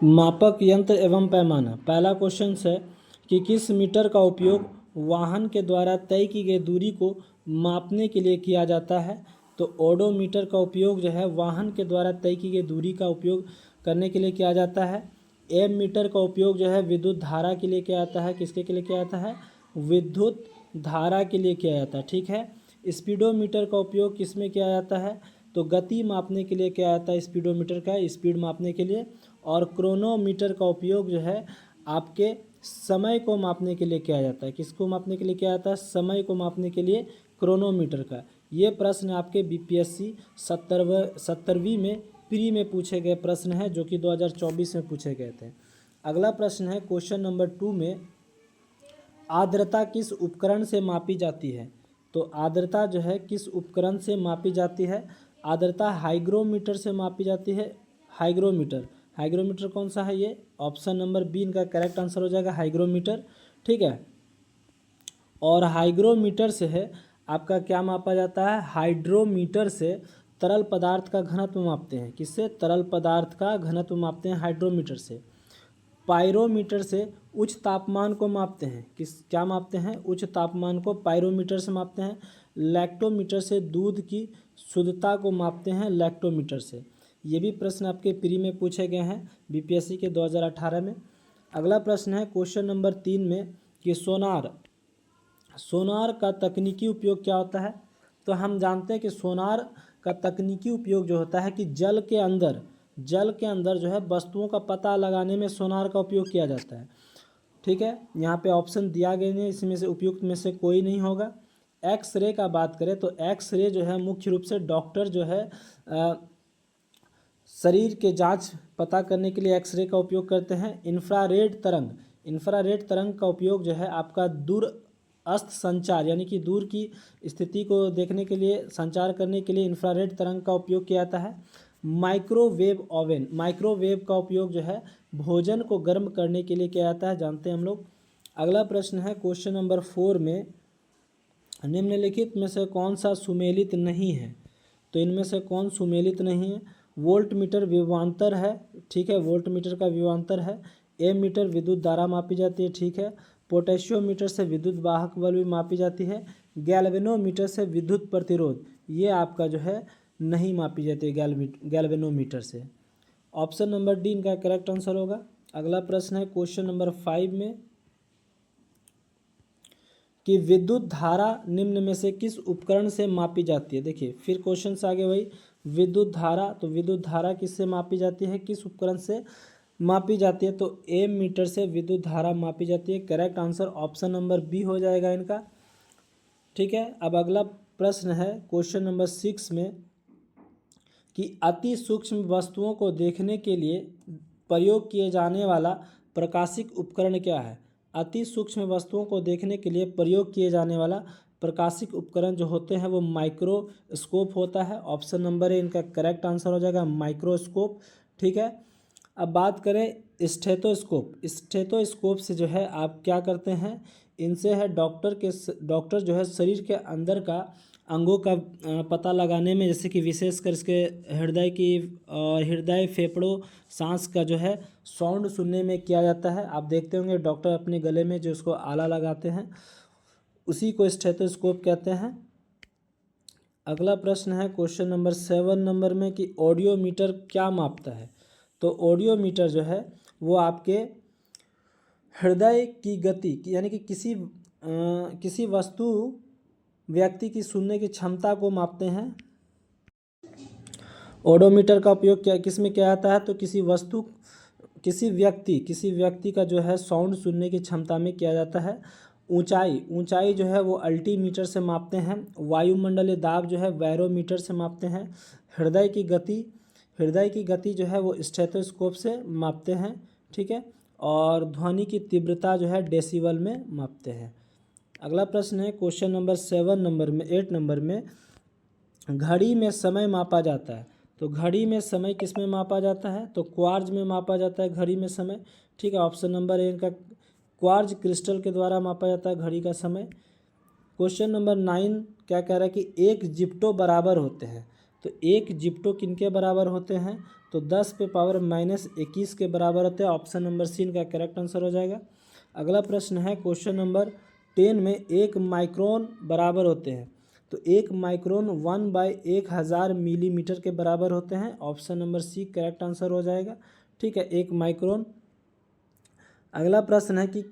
मापक यंत्र एवं पैमाना। पहला क्वेश्चन है कि किस मीटर का उपयोग वाहन के द्वारा तय की गई दूरी को मापने के लिए किया जाता है। तो ओडोमीटर का उपयोग जो है वाहन के द्वारा तय की गई दूरी का उपयोग करने के लिए किया जाता है। एम मीटर का उपयोग जो है विद्युत धारा के लिए किया जाता है। किसके के लिए किया जाता है? विद्युत धारा के लिए किया जाता है। ठीक है। स्पीडोमीटर का उपयोग किस में किया जाता है? तो गति मापने के लिए किया जाता है। स्पीडोमीटर का स्पीड मापने के लिए। और क्रोनोमीटर का उपयोग जो है आपके समय को मापने के लिए किया जाता है। किसको मापने के लिए किया जाता है? समय को मापने के लिए क्रोनोमीटर का। ये प्रश्न आपके बीपीएससी 70वीं में प्री में पूछे गए प्रश्न है, जो कि 2024 में पूछे गए थे। अगला प्रश्न है क्वेश्चन नंबर 2 में, आर्द्रता किस उपकरण से मापी जाती है? तो आर्द्रता जो है किस उपकरण से मापी जाती है? आर्द्रता हाइग्रोमीटर से मापी जाती है। हाइग्रोमीटर कौन सा है? ये ऑप्शन नंबर बी इनका करेक्ट आंसर हो जाएगा, हाइग्रोमीटर। ठीक है। और हाइग्रोमीटर से है आपका क्या मापा जाता है? हाइड्रोमीटर से तरल पदार्थ का घनत्व मापते हैं। किससे? तरल पदार्थ का घनत्व मापते हैं हाइड्रोमीटर से। पायरोमीटर से उच्च तापमान को मापते हैं। क्या मापते हैं? उच्च तापमान को पायरोमीटर से मापते हैं। लैक्टोमीटर से दूध की शुद्धता को मापते हैं लैक्टोमीटर से। ये भी प्रश्न आपके प्री में पूछे गए हैं बीपीएससी के 2018 में। अगला प्रश्न है क्वेश्चन नंबर 3 में कि सोनार का तकनीकी उपयोग क्या होता है? तो हम जानते हैं कि सोनार का तकनीकी उपयोग जो होता है कि जल के अंदर जो है वस्तुओं का पता लगाने में सोनार का उपयोग किया जाता है। ठीक है। यहाँ पे ऑप्शन दिया गया नहीं, इसमें से उपयुक्त में से कोई नहीं होगा। एक्सरे का बात करें तो एक्सरे जो है मुख्य रूप से डॉक्टर जो है शरीर के जांच पता करने के लिए एक्सरे का उपयोग करते हैं। इंफ्रारेड तरंग का उपयोग जो है आपका दूरस्थ संचार यानी कि दूर की स्थिति को देखने के लिए, संचार करने के लिए इंफ्रारेड तरंग का उपयोग किया जाता है। माइक्रोवेव का उपयोग जो है भोजन को गर्म करने के लिए किया जाता है, जानते हैं हम लोग। अगला प्रश्न है क्वेश्चन नंबर 4 में, निम्नलिखित में से कौन सा सुमेलित नहीं है? तो इनमें से कौन सुमेलित नहीं है? वोल्ट मीटर विभवांतर है। ठीक है, वोल्ट मीटर का विभवांतर है। एम मीटर विद्युत धारा मापी जाती है। ठीक है। पोटेशियोमीटर से विद्युत वाहक बल भी मापी जाती है। गैल्वेनोमीटर से विद्युत प्रतिरोध, ये आपका जो है नहीं मापी जाती है गैल्वेनोमीटर से। ऑप्शन नंबर डी इनका करेक्ट आंसर होगा। अगला प्रश्न है क्वेश्चन नंबर 5 में कि विद्युत धारा निम्न में से किस उपकरण से मापी जाती है? देखिए फिर क्वेश्चन से आगे वही विद्युत धारा, तो विद्युत धारा किससे मापी जाती है, किस उपकरण से मापी जाती है? तो एम मीटर से विद्युत धारा मापी जाती है। Correct answer option number B हो जाएगा इनका। ठीक है। अब अगला प्रश्न है क्वेश्चन नंबर 6 में कि अति सूक्ष्म वस्तुओं को देखने के लिए प्रयोग किए जाने वाला प्रकाशिक उपकरण क्या है? अति सूक्ष्म वस्तुओं को देखने के लिए प्रयोग किए जाने वाला प्रकाशिक उपकरण जो होते हैं वो माइक्रोस्कोप होता है। ऑप्शन नंबर ए इनका करेक्ट आंसर हो जाएगा, माइक्रोस्कोप। ठीक है। अब बात करें स्टेथोस्कोप से जो है आप क्या करते हैं, इनसे है डॉक्टर जो है शरीर के अंदर का अंगों का पता लगाने में, जैसे कि विशेषकर इसके हृदय फेफड़ों सांस का जो है साउंड सुनने में किया जाता है। आप देखते होंगे डॉक्टर अपने गले में जो उसको आला लगाते हैं, उसी को स्टेथोस्कोप कहते हैं। अगला प्रश्न है क्वेश्चन नंबर 7 नंबर में कि ऑडियोमीटर क्या मापता है? तो ऑडियोमीटर जो है वो आपके हृदय की गति यानी कि किसी व्यक्ति की सुनने की क्षमता को मापते हैं। ऑडियोमीटर का उपयोग किस में किया जाता है? तो किसी व्यक्ति का जो है साउंड सुनने की क्षमता में किया जाता है। ऊंचाई जो है वो अल्टीमीटर से मापते हैं। वायुमंडलीय दाब जो है बैरोमीटर से मापते हैं। हृदय की गति जो है वो स्टेथोस्कोप से मापते हैं। ठीक है। और ध्वनि की तीव्रता जो है डेसिबल में मापते हैं। अगला प्रश्न है क्वेश्चन नंबर 8 नंबर में, घड़ी में समय मापा जाता है। तो घड़ी में समय किस में मापा जाता है? तो क्वार्ज में मापा जाता है घड़ी में समय। ठीक है। ऑप्शन नंबर ए इनका क्वार्ज क्रिस्टल के द्वारा मापा जाता है घड़ी का समय। क्वेश्चन नंबर 9 क्या कह रहा है कि एक जिप्टो बराबर होते हैं। तो 1 जिप्टो किनके बराबर होते हैं, तो 10⁻⁻21 के बराबर होते हैं। ऑप्शन नंबर सी इनका करेक्ट आंसर हो जाएगा। अगला प्रश्न है क्वेश्चन नंबर 10 में 1 माइक्रोन बराबर होते हैं, तो 1 माइक्रोन 1/1000 मिलीमीटर के बराबर होते हैं। Option number C correct answer हो जाएगा। ठीक है, 1 माइक्रोन। अगला प्रश्न है कि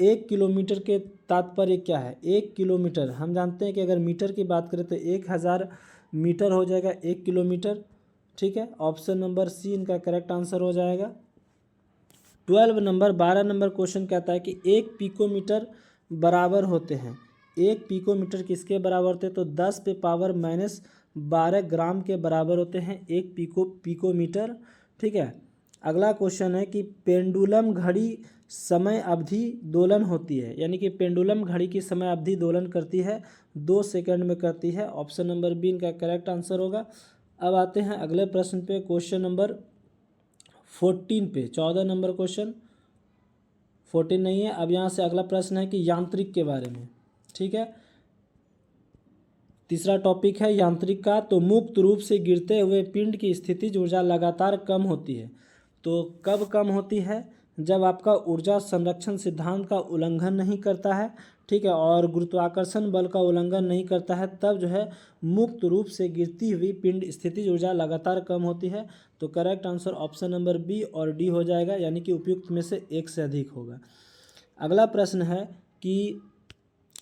1 किलोमीटर के तात्पर्य क्या है। 1 किलोमीटर हम जानते हैं कि अगर मीटर की बात करें तो 1000 मीटर हो जाएगा 1 किलोमीटर। ठीक है, ऑप्शन नंबर सी इनका करेक्ट आंसर हो जाएगा। 12 नंबर क्वेश्चन कहता है कि 1 पिकोमीटर बराबर होते हैं। 1 पिकोमीटर किसके बराबर होते हैं, तो 10⁻12 ग्राम के बराबर होते हैं 1 पिकोमीटर। ठीक है, अगला क्वेश्चन है कि पेंडुलम घड़ी समय अवधि दोलन होती है, यानी कि पेंडुलम घड़ी की समय अवधि दोलन करती है 2 सेकंड में करती है। ऑप्शन नंबर बी इनका करेक्ट आंसर होगा। अब आते हैं अगले प्रश्न पे, क्वेश्चन नंबर 14 पे। 14 नंबर क्वेश्चन, 14 नहीं है। अब यहाँ से अगला प्रश्न है कि यांत्रिक के बारे में। ठीक है, तीसरा टॉपिक है यांत्रिक का। तो मुक्त रूप से गिरते हुए पिंड की स्थितिज ऊर्जा लगातार कम होती है, तो कब कम होती है, जब आपका ऊर्जा संरक्षण सिद्धांत का उल्लंघन नहीं करता है। ठीक है, और गुरुत्वाकर्षण बल का उल्लंघन नहीं करता है, तब जो है मुक्त रूप से गिरती हुई पिंड स्थितिज ऊर्जा लगातार कम होती है। तो correct answer option number B और डी हो जाएगा, यानी कि उपयुक्त में से एक से अधिक होगा। अगला प्रश्न है कि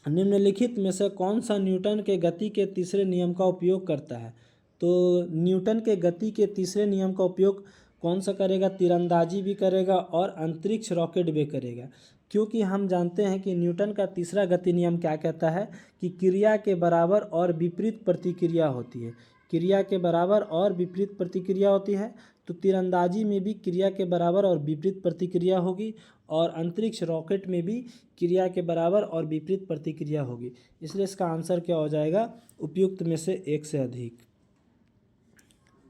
निम्नलिखित में से कौन सा न्यूटन के गति के तीसरे नियम का उपयोग करता है। तो न्यूटन के गति के तीसरे नियम का उपयोग कौन सा करेगा, तीरंदाजी भी करेगा और अंतरिक्ष रॉकेट भी करेगा। क्योंकि हम जानते हैं कि न्यूटन का तीसरा गति नियम क्या कहता है कि क्रिया के बराबर और विपरीत प्रतिक्रिया होती है। क्रिया के बराबर और विपरीत प्रतिक्रिया होती है, तो तीरंदाजी में भी क्रिया के बराबर और विपरीत प्रतिक्रिया होगी, और अंतरिक्ष रॉकेट में भी क्रिया के बराबर और विपरीत प्रतिक्रिया होगी। इसलिए इसका आंसर क्या हो जाएगा, उपयुक्त में से एक से अधिक।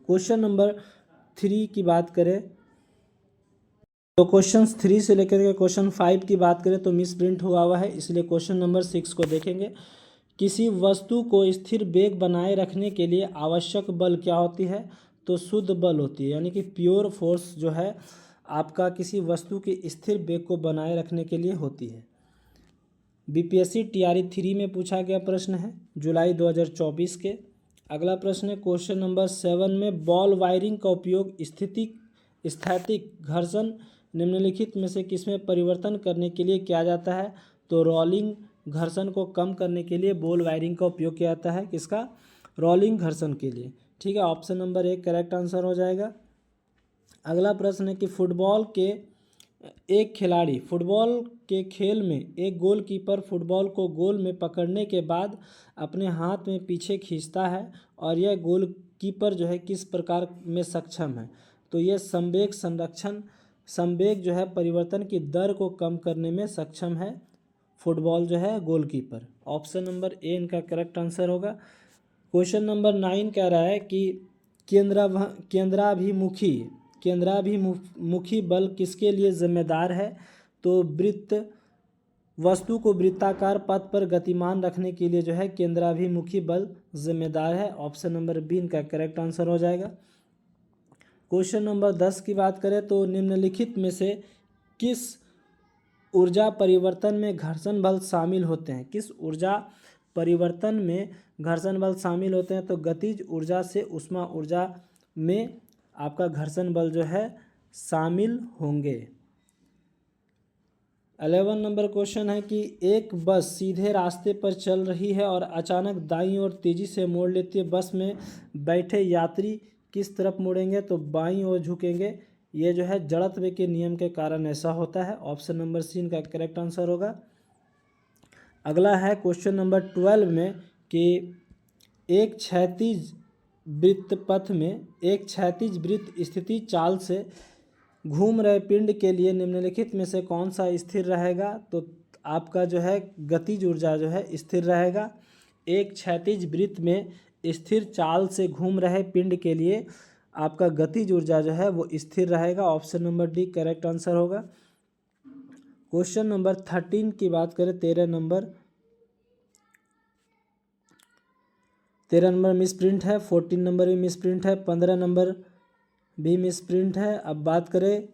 क्वेश्चन नंबर 3 की बात करें तो क्वेश्चन 3 से लेकर के क्वेश्चन 5 की बात करें तो मिस प्रिंट हुआ है, इसलिए क्वेश्चन नंबर 6 को देखेंगे। किसी वस्तु को स्थिर वेग बनाए रखने के लिए आवश्यक बल क्या होती है, तो शुद्ध बल होती है, यानी कि प्योर फोर्स जो है आपका किसी वस्तु के स्थिर वेग को बनाए रखने के लिए होती है। बीपीएससी टीआरई 3 में पूछा गया प्रश्न है जुलाई 2024 के। अगला प्रश्न है क्वेश्चन नंबर 7 में बॉल वायरिंग का उपयोग स्थैतिक घर्षण निम्नलिखित में से किसमें परिवर्तन करने के लिए किया जाता है, तो रोलिंग घर्षण को कम करने के लिए बॉल वायरिंग का उपयोग किया जाता है। किसका, रोलिंग घर्षण के लिए। ठीक है, ऑप्शन नंबर 1 करेक्ट आंसर हो जाएगा। अगला प्रश्न है कि फुटबॉल के खेल में एक गोलकीपर फुटबॉल को गोल में पकड़ने के बाद अपने हाथ में पीछे खींचता है, और यह गोलकीपर जो है किस प्रकार में सक्षम है, तो यह संवेग जो है परिवर्तन की दर को कम करने में सक्षम है फुटबॉल जो है गोलकीपर। ऑप्शन नंबर ए इनका करेक्ट आंसर होगा। क्वेश्चन नंबर 9 कह रहा है कि केंद्राभिमुखी बल किसके लिए जिम्मेदार है, तो वस्तु को वृत्ताकार पथ पर गतिमान रखने के लिए जो है केंद्राभिमुखी बल जिम्मेदार है। ऑप्शन नंबर बी इनका करेक्ट आंसर हो जाएगा। क्वेश्चन नंबर 10 की बात करें तो निम्नलिखित में से किस ऊर्जा परिवर्तन में घर्षण बल शामिल होते हैं। किस ऊर्जा परिवर्तन में घर्षण बल शामिल होते हैं, तो गतिज ऊर्जा से ऊष्मा ऊर्जा में आपका घर्षण बल जो है शामिल होंगे। 11 नंबर क्वेश्चन है कि एक बस सीधे रास्ते पर चल रही है और अचानक दाईं ओर तेजी से मोड़ लेती है। बस में बैठे यात्री किस तरफ मुड़ेंगे, तो बाईं ओर झुकेंगे। ये जो है जड़त्व के नियम के कारण ऐसा होता है। ऑप्शन नंबर सी इनका करेक्ट आंसर होगा। अगला है क्वेश्चन नंबर 12 में कि एक क्षैतिज वृत्त स्थिति चाल से घूम रहे पिंड के लिए निम्नलिखित में से कौन सा स्थिर रहेगा, तो आपका जो है गतिज ऊर्जा जो है स्थिर रहेगा। एक क्षैतिज वृत्त में स्थिर चाल से घूम रहे पिंड के लिए आपका गतिज ऊर्जा जो है वो स्थिर रहेगा। Option number D correct answer होगा। क्वेश्चन नंबर 13 की बात करें 13 नंबर, 13 नंबर मिस प्रिंट है, 14 नंबर भी मिस प्रिंट है, 15 नंबर भी मिस प्रिंट है। अब बात करें